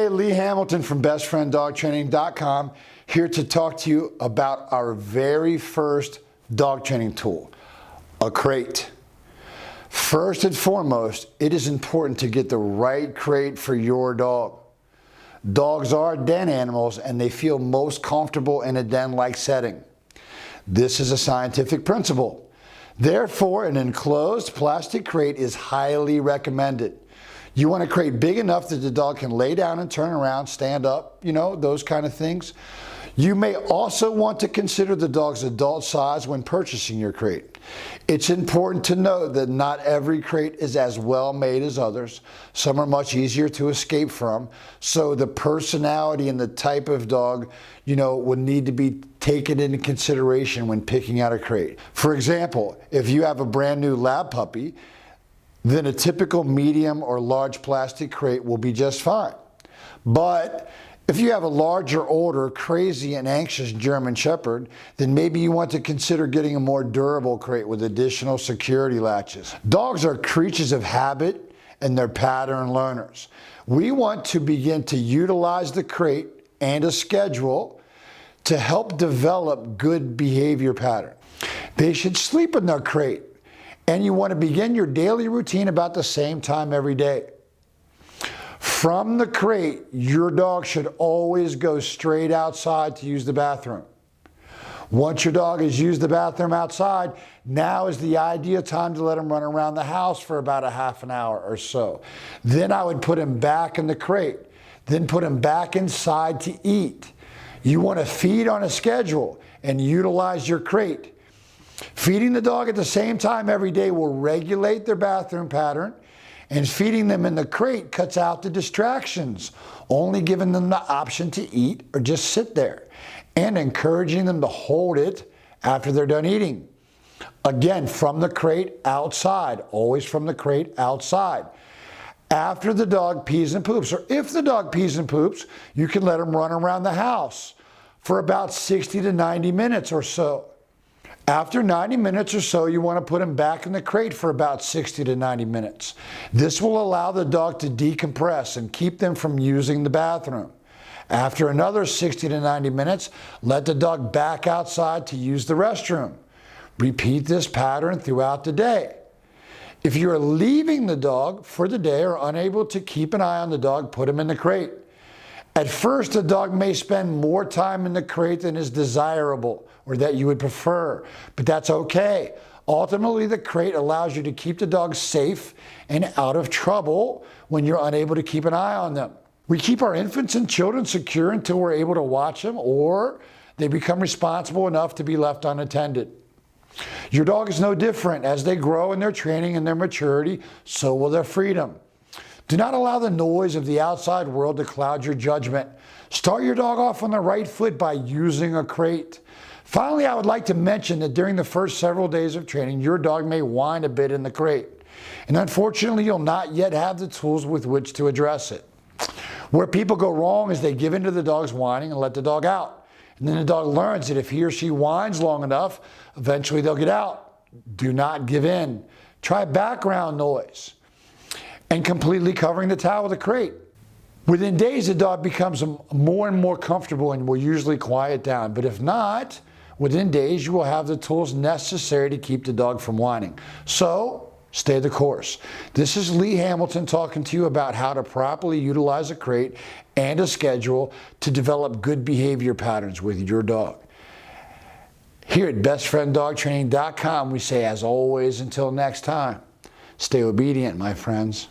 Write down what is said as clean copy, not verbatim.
Lee Hamilton from bestfrienddogtraining.com here to talk to you about our very first dog training tool, a crate. First and foremost, it is important to get the right crate for your dog. Dogs are den animals and they feel most comfortable in a den-like setting. This is a scientific principle. Therefore, an enclosed plastic crate is highly recommended. You want a crate big enough that the dog can lay down and turn around, stand up, those kind of things. You may also want to consider the dog's adult size when purchasing your crate. It's important to note that not every crate is as well made as others. Some are much easier to escape from. So the personality and the type of dog, would need to be taken into consideration when picking out a crate. For example, if you have a brand new lab puppy, then a typical medium or large plastic crate will be just fine. But if you have a larger, older, crazy, and anxious German Shepherd, then maybe you want to consider getting a more durable crate with additional security latches. Dogs are creatures of habit and they're pattern learners. We want to begin to utilize the crate and a schedule to help develop good behavior pattern. They should sleep in their crate, and you want to begin your daily routine about the same time every day. From the crate, your dog should always go straight outside to use the bathroom. Once your dog has used the bathroom outside, now is the ideal time to let him run around the house for about a half an hour or so. Then I would put him back in the crate, then put him back inside to eat. You want to feed on a schedule and utilize your crate. Feeding the dog at the same time every day will regulate their bathroom pattern, and feeding them in the crate cuts out the distractions, only giving them the option to eat or just sit there, and encouraging them to hold it after they're done eating. Again, from the crate outside, always from the crate outside. After the dog pees and poops, or if the dog pees and poops, you can let him run around the house for about 60 to 90 minutes or so. After 90 minutes or so, you want to put him back in the crate for about 60 to 90 minutes. This will allow the dog to decompress and keep them from using the bathroom. After another 60 to 90 minutes, let the dog back outside to use the restroom. Repeat this pattern throughout the day. If you're leaving the dog for the day or unable to keep an eye on the dog, put him in the crate. At first, the dog may spend more time in the crate than is desirable or that you would prefer, but that's okay. Ultimately, the crate allows you to keep the dog safe and out of trouble when you're unable to keep an eye on them. We keep our infants and children secure until we're able to watch them or they become responsible enough to be left unattended. Your dog is no different. As they grow in their training and their maturity, so will their freedom. Do not allow the noise of the outside world to cloud your judgment. Start your dog off on the right foot by using a crate. Finally, I would like to mention that during the first several days of training, your dog may whine a bit in the crate. And unfortunately, you'll not yet have the tools with which to address it. Where people go wrong is they give in to the dog's whining and let the dog out. And then the dog learns that if he or she whines long enough, eventually they'll get out. Do not give in. Try background noise and completely covering the towel with a crate. Within days, the dog becomes more and more comfortable and will usually quiet down. But if not, within days, you will have the tools necessary to keep the dog from whining. So, stay the course. This is Lee Hamilton talking to you about how to properly utilize a crate and a schedule to develop good behavior patterns with your dog. Here at bestfrienddogtraining.com, we say, as always, until next time, stay obedient, my friends.